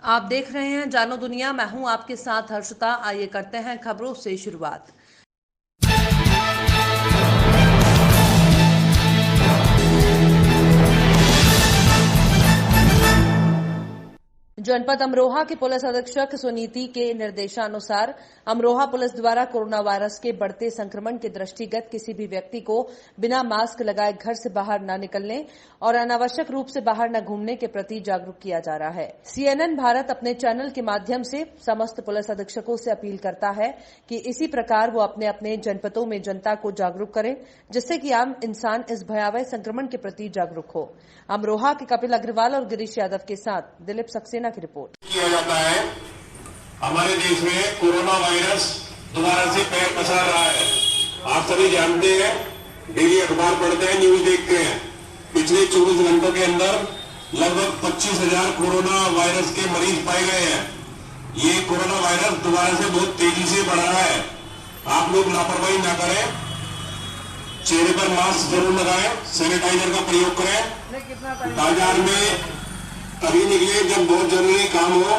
आप देख रहे हैं जानो दुनिया। मैं हूं आपके साथ हर्षिता। आइए करते हैं खबरों से शुरुआत। जनपद अमरोहा के पुलिस अधीक्षक सुनीति के निर्देशानुसार अमरोहा पुलिस द्वारा कोरोना वायरस के बढ़ते संक्रमण के दृष्टिगत किसी भी व्यक्ति को बिना मास्क लगाए घर से बाहर न निकलने और अनावश्यक रूप से बाहर न घूमने के प्रति जागरूक किया जा रहा है। CNN भारत अपने चैनल के माध्यम से समस्त पुलिस अधीक्षकों से अपील करता है कि इसी प्रकार वो अपने अपने जनपदों में जनता को जागरूक करें, जिससे कि आम इंसान इस भयावह संक्रमण के प्रति जागरूक हो। अमरोहा के कपिल अग्रवाल और गिरीश यादव के साथ दिलीप सक्सेना की रिपोर्ट। किया जाता है। हमारे देश में कोरोना वायरस दोबारा से पैर पसार रहा है। आप सभी जानते हैं, डेली अखबार पढ़ते हैं, न्यूज देखते हैं। पिछले 24 घंटों के अंदर लगभग 25,000 कोरोना वायरस के मरीज पाए गए हैं। ये कोरोना वायरस दोबारा से बहुत तेजी से बढ़ रहा है। आप लोग लापरवाही ना करें, चेहरे पर मास्क जरूर लगाएं, सैनिटाइजर का प्रयोग करें। बाजार में तभी निकले जब बहुत जरूरी काम हो।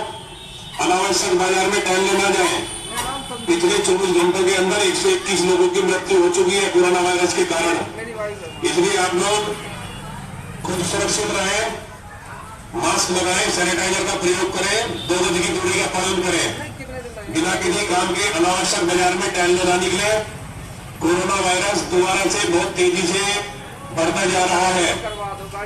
अनावश्यक बाजार में टहलने न जाएं। पिछले 24 घंटों के अंदर 121 लोगों की मृत्यु हो चुकी है कोरोना वायरस के कारण। इसलिए आप लोग खुद सुरक्षित रहें, मास्क लगाएं, सैनिटाइजर का प्रयोग करें, 2 गज की दूरी का पालन करें। बिना किसी काम के अनावश्यक बाजार में टहलने न निकले। कोरोना वायरस दोबारा से बहुत तेजी से बढ़ता जा रहा है।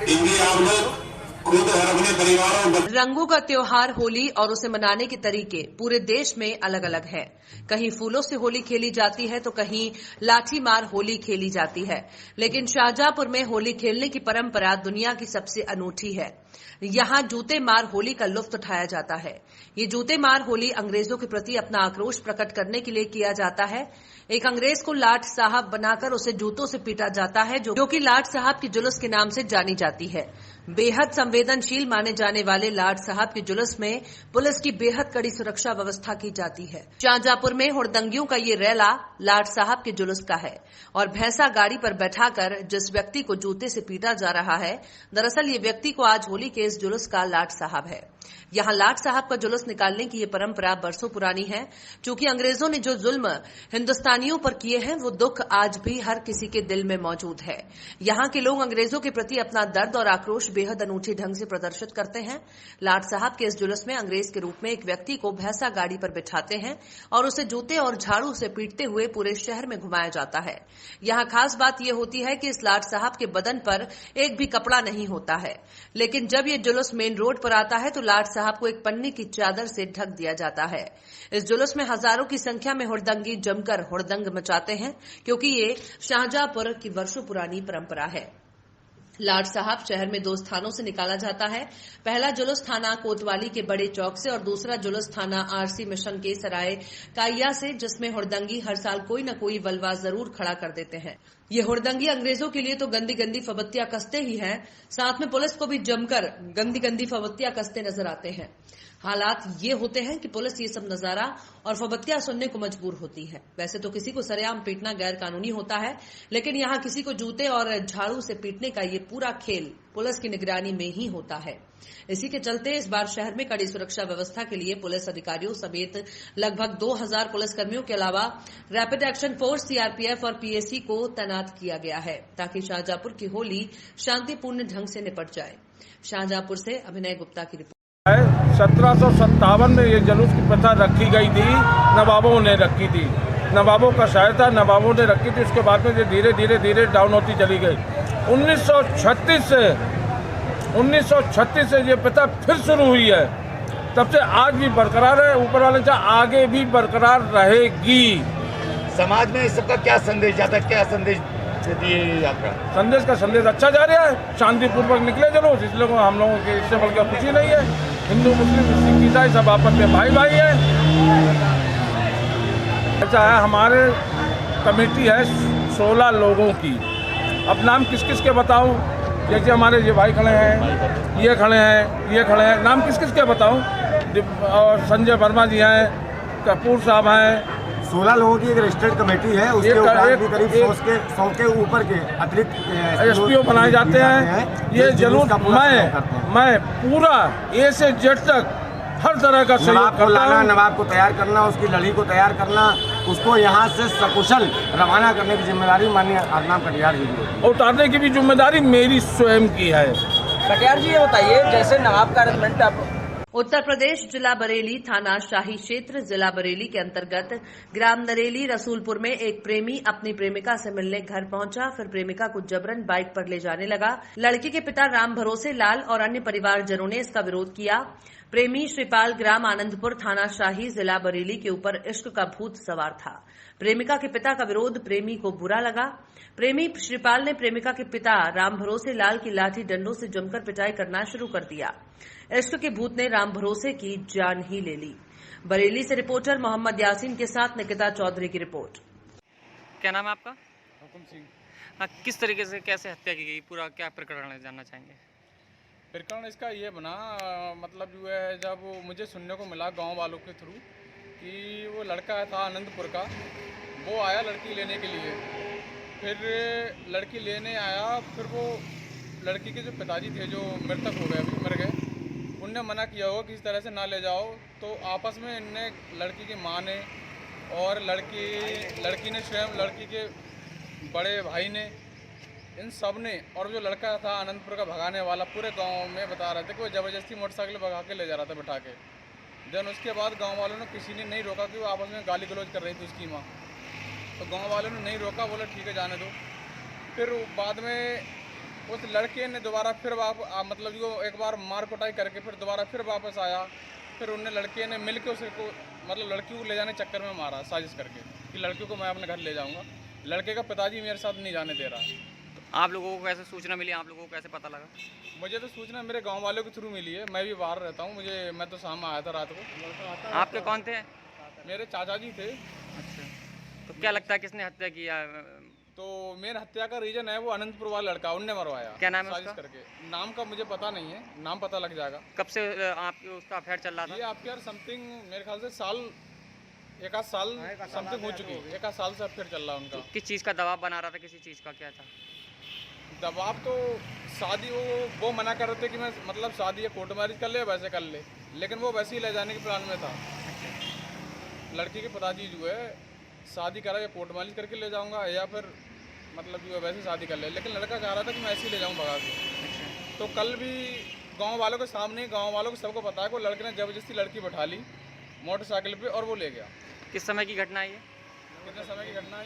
इसलिए आप लोग खुद और अपने परिवार और रंगों का त्योहार होली और उसे मनाने के तरीके पूरे देश में अलग अलग है। कहीं फूलों से होली खेली जाती है तो कहीं लाठी मार होली खेली जाती है, लेकिन शाहजहांपुर में होली खेलने की परंपरा दुनिया की सबसे अनूठी है। यहाँ जूते मार होली का लुत्फ उठाया जाता है। ये जूते मार होली अंग्रेजों के प्रति अपना आक्रोश प्रकट करने के लिए किया जाता है। एक अंग्रेज को लाट साहब बनाकर उसे जूतों से पीटा जाता है, जो कि लाट साहब के जुलूस के नाम से जानी जाती है। बेहद संवेदनशील माने जाने वाले लाट साहब के जुलूस में पुलिस की बेहद कड़ी सुरक्षा व्यवस्था की जाती है। शाहजहांपुर में हुड़दंगियों का ये रैला लाट साहब के जुलूस का है और भैंसा गाड़ी पर बैठाकर जिस व्यक्ति को जूते से पीटा जा रहा है, दरअसल ये व्यक्ति को आज होली के इस जुलूस का लाट साहब है। यहाँ लाट साहब का जुलूस निकालने की ये परंपरा बरसों पुरानी है। चूंकि अंग्रेजों ने जो जुल्म हिंदुस्तानियों पर किए हैं, वो दुख आज भी हर किसी के दिल में मौजूद है। यहाँ के लोग अंग्रेजों के प्रति अपना दर्द और आक्रोश बेहद अनूठे ढंग से प्रदर्शित करते हैं। लाट साहब के इस जुलूस में अंग्रेज के रूप में एक व्यक्ति को भैंसा गाड़ी पर बिठाते हैं और उसे जूते और झाड़ू से पीटते हुए पूरे शहर में घुमाया जाता है। यहाँ खास बात यह होती है कि इस लाट साहब के बदन पर एक भी कपड़ा नहीं होता है, लेकिन जब ये जुलूस मेन रोड पर आता है तो लाट साहब को एक पन्नी की चादर से ढक दिया जाता है। इस जुलूस में हजारों की संख्या में हुड़दंगी जमकर हुड़दंग मचाते हैं, क्योंकि ये शाहजहांपुर की वर्षों पुरानी परंपरा है। लाट साहब शहर में 2 स्थानों से निकाला जाता है। पहला जुलूस थाना कोतवाली के बड़े चौक से और दूसरा जुलूस थाना RC मिशन के सराय काइया से, जिसमें हुड़दंगी हर साल कोई न कोई वलवा जरूर खड़ा कर देते हैं। ये हुड़दंगी अंग्रेजों के लिए तो गंदी गंदी फबत्तियां कसते ही हैं, साथ में पुलिस को भी जमकर गंदी गंदी फबत्तियां कसते नजर आते हैं। हालात ये होते हैं कि पुलिस ये सब नजारा और फबत्तियां सुनने को मजबूर होती है। वैसे तो किसी को सरेआम पीटना गैर कानूनी होता है, लेकिन यहाँ किसी को जूते और झाड़ू से पीटने का ये पूरा खेल पुलिस की निगरानी में ही होता है। इसी के चलते इस बार शहर में कड़ी सुरक्षा व्यवस्था के लिए पुलिस अधिकारियों समेत लगभग 2000 पुलिसकर्मियों के अलावा रैपिड एक्शन फोर्स CRPF और PAC को तैनात किया गया है, ताकि शाहजहांपुर की होली शांतिपूर्ण ढंग से निपट जाए। शाहजहांपुर से अभिनय गुप्ता की रिपोर्ट। 1757 में ये जुलूस की प्रथा रखी गई थी, नवाबों ने रखी थी। नवाबों का शहर था, नवाबों ने रखी थी। उसके बाद में ये धीरे धीरे डाउन होती चली गई। 1936 से ये प्रथा फिर शुरू हुई है। तब से आज भी बरकरार है। ऊपर वाले से आगे भी बरकरार रहेगी। समाज में इस सबका क्या संदेश जाता है, क्या संदेश देती है यात्रा? संदेश अच्छा जा रहा है। शांतिपूर्वक निकले जुलूस, इसलिए हम लोगों की इससे बल्कि खुशी नहीं है। हिंदू मुस्लिम सिख ईसाई सब आपस में भाई भाई है। ऐसा है, हमारे कमेटी है 16 लोगों की। अब नाम किस किस के बताऊं? जैसे हमारे ये भाई खड़े हैं, ये खड़े हैं, नाम किस किस के बताऊं? और संजय वर्मा जी हैं, कपूर साहब हैं। 16 लोगों की एक रजिस्टर्ड कमेटी है। उसके करीब 100 के ऊपर के अतिरिक्त SPO बनाए जाते हैं। ये जुलूस मैं पूरा A से Z तक हर तरह का सहयोग नवाब को करता लाना, हूं। नवाब को तैयार करना, उसकी लड़ी को तैयार करना, उसको यहाँ से सकुशल रवाना करने की जिम्मेदारी माननीय आरनाम कटियार जी की होती है। और उतारने की भी जिम्मेदारी मेरी स्वयं की है। कटियार जी ये बताइए, जैसे नवाब का अरेंजमेंट आप उत्तर प्रदेश जिला बरेली थाना शाही क्षेत्र जिला बरेली के अंतर्गत ग्राम नरेली रसूलपुर में एक प्रेमी अपनी प्रेमिका से मिलने घर पहुंचा, फिर प्रेमिका को जबरन बाइक पर ले जाने लगा। लड़की के पिता राम भरोसे लाल और अन्य परिवारजनों ने इसका विरोध किया। प्रेमी श्रीपाल ग्राम आनंदपुर थाना शाही जिला बरेली के ऊपर इश्क का भूत सवार था। प्रेमिका के पिता का विरोध प्रेमी को बुरा लगा। प्रेमी श्रीपाल ने प्रेमिका के पिता राम भरोसे लाल की लाठी डंडों से जमकर पिटाई करना शुरू कर दिया। इश्क के भूत ने राम भरोसे की जान ही ले ली। बरेली से रिपोर्टर मोहम्मद यासीन के साथ निकिता चौधरी की रिपोर्ट। क्या नाम है आपका? हुकुम सिंह। हाँ, किस तरीके से कैसे हत्या की गई, पूरा क्या प्रकरण है जानना चाहेंगे? प्रकरण इसका ये बना, मतलब जो है जब मुझे सुनने को मिला गांव वालों के थ्रू कि वो लड़का था आनंदपुर का, वो आया लड़की लेने के लिए। फिर लड़की लेने आया, फिर वो लड़की के जो पिताजी थे जो मृतक हो गए, अभी मर गए, उनने मना किया होगा किसी तरह से ना ले जाओ। तो आपस में इनने लड़की की माँ ने और लड़की ने स्वयं लड़की के बड़े भाई ने, इन सब ने, और जो लड़का था आनंदपुर का भगाने वाला, पूरे गांव में बता रहे थे कि वो ज़बरदस्ती मोटरसाइकिल भगा के ले जा रहा था बिठा के। देन उसके बाद गांव वालों ने, किसी ने नहीं रोका कि वो आपस में गाली गलौज कर रही थी उसकी माँ, तो गांव वालों ने नहीं रोका, बोला ठीक है जाने दो। फिर बाद में उस लड़के ने दोबारा फिर मतलब जो एक बार मार कुटाई करके फिर दोबारा फिर वापस आया। फिर उनने लड़के ने मिल के उसको, मतलब लड़की को ले जाने चक्कर में मारा, साजिश करके कि लड़की को मैं अपने घर ले जाऊँगा। लड़के का पिताजी मेरे साथ नहीं जाने दे रहा है। आप लोगों को कैसे सूचना मिली, आप लोगों को कैसे पता लगा? मुझे तो सूचना मेरे गांव वालों के थ्रू मिली है, मैं भी बाहर रहता हूं, मैं तो शाम में आया था रात को। आपके कौन थे? मेरे चाचा जी थे। अच्छा, तो क्या लगता है किसने हत्या किया? तो मेन हत्या का रीजन है वो आनंदपुर वाला लड़का, उनने मरवाया। क्या नाम है साजिश उसका? करके। नाम का मुझे पता नहीं है, नाम पता लग जाएगा। कब से आपके उसका अफेयर चल रहा था? ये आपके यार समथिंग मेरे ख्याल से एक आध साल समथिंग हो चुकी है, एक आध साल से अफेयर चल रहा है उनका। किस चीज़ का दबाव बना रहा था, किसी चीज़ का क्या था? दबाव तो शादी, वो मना कर रहे थे कि मैं मतलब शादी या कोर्ट मैरिज कर ले वैसे कर ले, लेकिन वो वैसे ही ले जाने के प्लान में था। लड़की के पिताजी जो है शादी करा या कोर्ट मैरिज करके ले जाऊंगा या फिर मतलब जो है वैसे शादी कर ले, लेकिन लड़का चाह रहा था कि मैं ऐसे ही ले जाऊँ भगा के। तो कल भी गांव वालों के सामने, गांव वालों को सबको पता है कि लड़के ने जबरदस्ती लड़की बैठा ली मोटरसाइकिल पे और वो ले गया। किस समय की घटना है ये? कितने समय की घटना है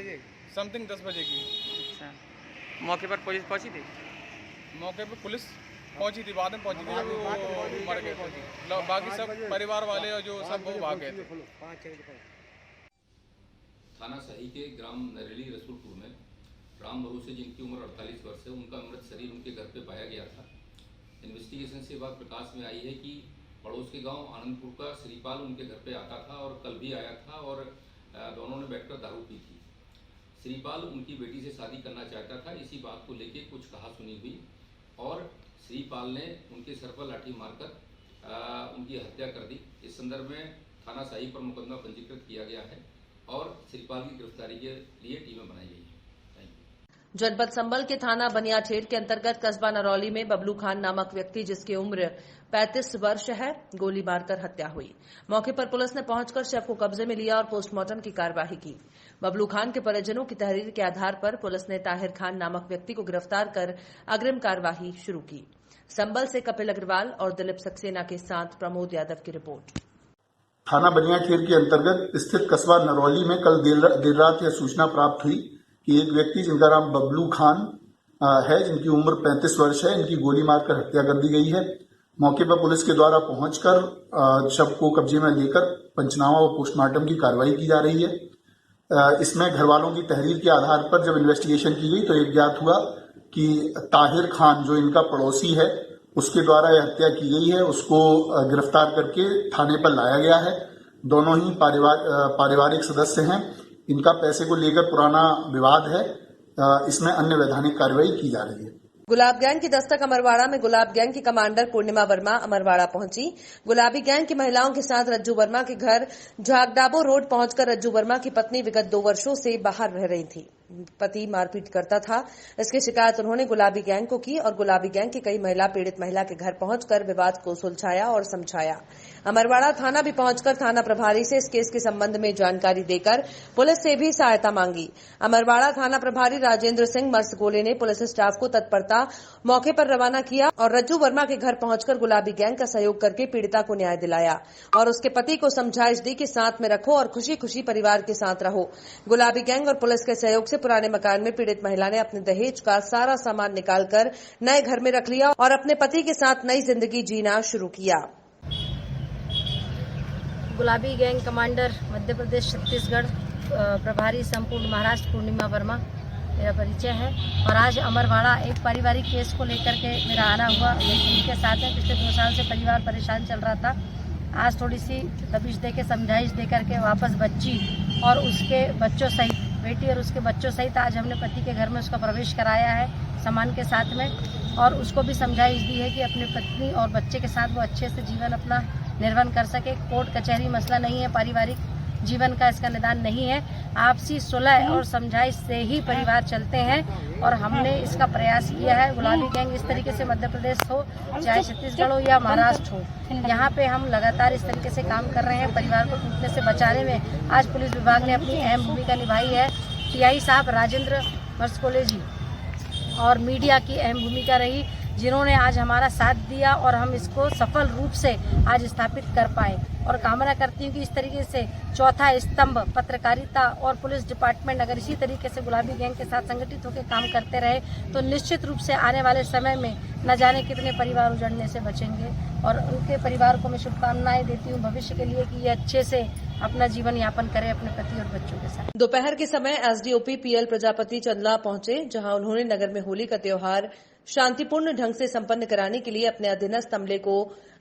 ये? समथिंग 10 बजे की। अच्छा, मौके पर पुलिस पहुंची थी? मौके पे पुलिस पहुंची थी, बाद में पहुंची थी जब वो मर गए थे। बाकी सब परिवार वाले और जो सब वो भाग गए थे। थाना शाही के ग्राम नरेली रसूलपुर में राम भरोसे, जिनकी उम्र 48 वर्ष है, उनका मृत शरीर उनके घर पे पाया गया था। इन्वेस्टिगेशन से बात प्रकाश में आई है कि पड़ोस के गांव आनंदपुर का श्रीपाल उनके घर पे आता था और कल भी आया था और दोनों ने बैठकर दारू पी थी। श्रीपाल उनकी बेटी से शादी करना चाहता था, इसी बात को लेके कुछ कहासुनी हुई और श्रीपाल ने उनके सर पर लाठी मारकर उनकी हत्या कर दी। इस संदर्भ में थाना शाही पर मुकदमा पंजीकृत किया गया है और श्रीपाल की गिरफ्तारी के लिए टीमें बनाई गई हैं। जनपद संभल के थाना बनियाठेर के अंतर्गत कस्बा नरौली में बबलू खान नामक व्यक्ति, जिसकी उम्र 35 वर्ष है, गोली मारकर हत्या हुई। मौके पर पुलिस ने पहुंचकर शव को कब्जे में लिया और पोस्टमार्टम की कार्यवाही की। बबलू खान के परिजनों की तहरीर के आधार पर पुलिस ने ताहिर खान नामक व्यक्ति को गिरफ्तार कर अग्रिम कार्यवाही शुरू की। संभल से कपिल अग्रवाल और दिलीप सक्सेना के साथ प्रमोद यादव की रिपोर्ट। थाना बनियाठेर के अंतर्गत स्थित कस्बा नरौली में कल देर रात यह सूचना प्राप्त हुई कि एक व्यक्ति जिनका नाम बबलू खान है, जिनकी उम्र 35 वर्ष है, इनकी गोली मारकर हत्या कर दी गई है। मौके पर पुलिस के द्वारा पहुंचकर शव को कब्जे में लेकर पंचनामा और पोस्टमार्टम की कार्रवाई की जा रही है। इसमें घर वालों की तहरीर के आधार पर जब इन्वेस्टिगेशन की गई तो एक ज्ञात हुआ कि ताहिर खान, जो इनका पड़ोसी है, उसके द्वारा यह हत्या की गई है। उसको गिरफ्तार करके थाने पर लाया गया है। दोनों ही पारिवारिक सदस्य हैं। इनका पैसे को लेकर पुराना विवाद है। इसमें अन्य वैधानिक कार्रवाई की जा रही है। गुलाब गैंग की दस्तक अमरवाड़ा में गुलाब गैंग की कमांडर पूर्णिमा वर्मा अमरवाड़ा पहुंची। गुलाबी गैंग की महिलाओं के साथ रज्जू वर्मा के घर झागडाबो रोड पहुंचकर रज्जू वर्मा की पत्नी विगत 2 वर्षों से बाहर रह रही थी। पति मारपीट करता था। इसकी शिकायत उन्होंने गुलाबी गैंग को की और गुलाबी गैंग की कई महिला पीड़ित महिला के घर पहुंचकर विवाद को सुलझाया और समझाया। अमरवाड़ा थाना भी पहुंचकर थाना प्रभारी से इस केस के संबंध में जानकारी देकर पुलिस से भी सहायता मांगी। अमरवाड़ा थाना प्रभारी राजेंद्र सिंह मर्सगोले ने पुलिस स्टाफ को तत्परता मौके पर रवाना किया और रज्जू वर्मा के घर पहुंचकर गुलाबी गैंग का सहयोग करके पीड़िता को न्याय दिलाया और उसके पति को समझाइश दी कि साथ में रखो और खुशी खुशी परिवार के साथ रहो। गुलाबी गैंग और पुलिस के सहयोग से पुराने मकान में पीड़ित महिला ने अपने दहेज का सारा सामान निकालकर नए घर में रख लिया और अपने पति के साथ नई जिंदगी जीना शुरू किया। गुलाबी गैंग कमांडर मध्य प्रदेश छत्तीसगढ़ प्रभारी संपूर्ण महाराष्ट्र पूर्णिमा वर्मा मेरा परिचय है और आज अमरवाड़ा एक पारिवारिक केस को लेकर के मेरा आना हुआ। उनके साथ में पिछले 2 साल से परिवार परेशान चल रहा था। आज थोड़ी सी दबिश दे के समझाइश दे करके वापस बच्ची और उसके बच्चों सहित बेटी और उसके बच्चों सहित आज हमने पति के घर में उसका प्रवेश कराया है सामान के साथ में और उसको भी समझाइश दी है कि अपने पत्नी और बच्चे के साथ वो अच्छे से जीवन अपना निर्वहन कर सके। कोर्ट कचहरी मसला नहीं है, पारिवारिक जीवन का इसका निदान नहीं है। आपसी सुलह और समझाइश से ही परिवार चलते हैं और हमने इसका प्रयास किया है। गुलाबी गैंग इस तरीके से मध्य प्रदेश हो चाहे छत्तीसगढ़ हो या महाराष्ट्र हो, यहाँ पे हम लगातार इस तरीके से काम कर रहे हैं परिवार को टूटने से बचाने में। आज पुलिस विभाग ने अपनी अहम भूमिका निभाई है। टीआई साहब राजेंद्र मर्सगोले जी और मीडिया की अहम भूमिका रही जिन्होंने आज हमारा साथ दिया और हम इसको सफल रूप से आज स्थापित कर पाए और कामना करती हूँ कि इस तरीके से चौथा स्तंभ पत्रकारिता और पुलिस डिपार्टमेंट अगर इसी तरीके से गुलाबी गैंग के साथ संगठित होकर काम करते रहे तो निश्चित रूप से आने वाले समय में न जाने कितने परिवार उजड़ने से बचेंगे और उनके परिवार को मैं शुभकामनाएं देती हूँ भविष्य के लिए कि ये अच्छे से अपना जीवन यापन करे अपने पति और बच्चों के साथ। दोपहर के समय एसडीओपी पीएल प्रजापति चंदला पहुंचे, जहां उन्होंने नगर में होली का त्योहार शांतिपूर्ण ढंग से संपन्न कराने के लिए अपने अधीनस्थ अमले को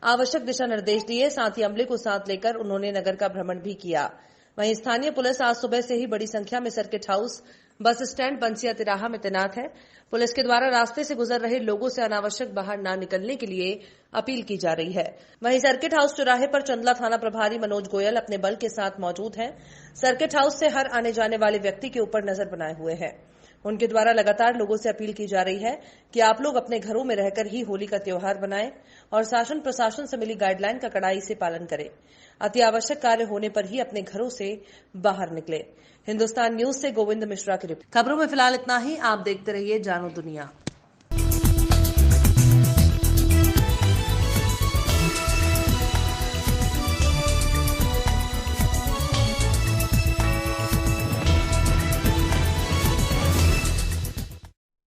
आवश्यक दिशा निर्देश दिए। साथ ही अमले को साथ लेकर उन्होंने नगर का भ्रमण भी किया। वहीं स्थानीय पुलिस आज सुबह से ही बड़ी संख्या में सर्किट हाउस, बस स्टैंड, बंसिया तिराहा में तैनात है। पुलिस के द्वारा रास्ते से गुजर रहे लोगों से अनावश्यक बाहर न निकलने के लिए अपील की जा रही है। वहीं सर्किट हाउस चौराहे पर चंदला थाना प्रभारी मनोज गोयल अपने बल के साथ मौजूद हैं। सर्किट हाउस से हर आने जाने वाले व्यक्ति के ऊपर नजर बनाए हुए हैं। उनके द्वारा लगातार लोगों से अपील की जा रही है कि आप लोग अपने घरों में रहकर ही होली का त्योहार बनाएं और शासन प्रशासन से मिली गाइडलाइन का कड़ाई से पालन करें। अति आवश्यक कार्य होने पर ही अपने घरों से बाहर निकले। हिंदुस्तान न्यूज से गोविंद मिश्रा की रिपोर्ट। खबरों में फिलहाल इतना ही। आप देखते रहिए जानो दुनिया।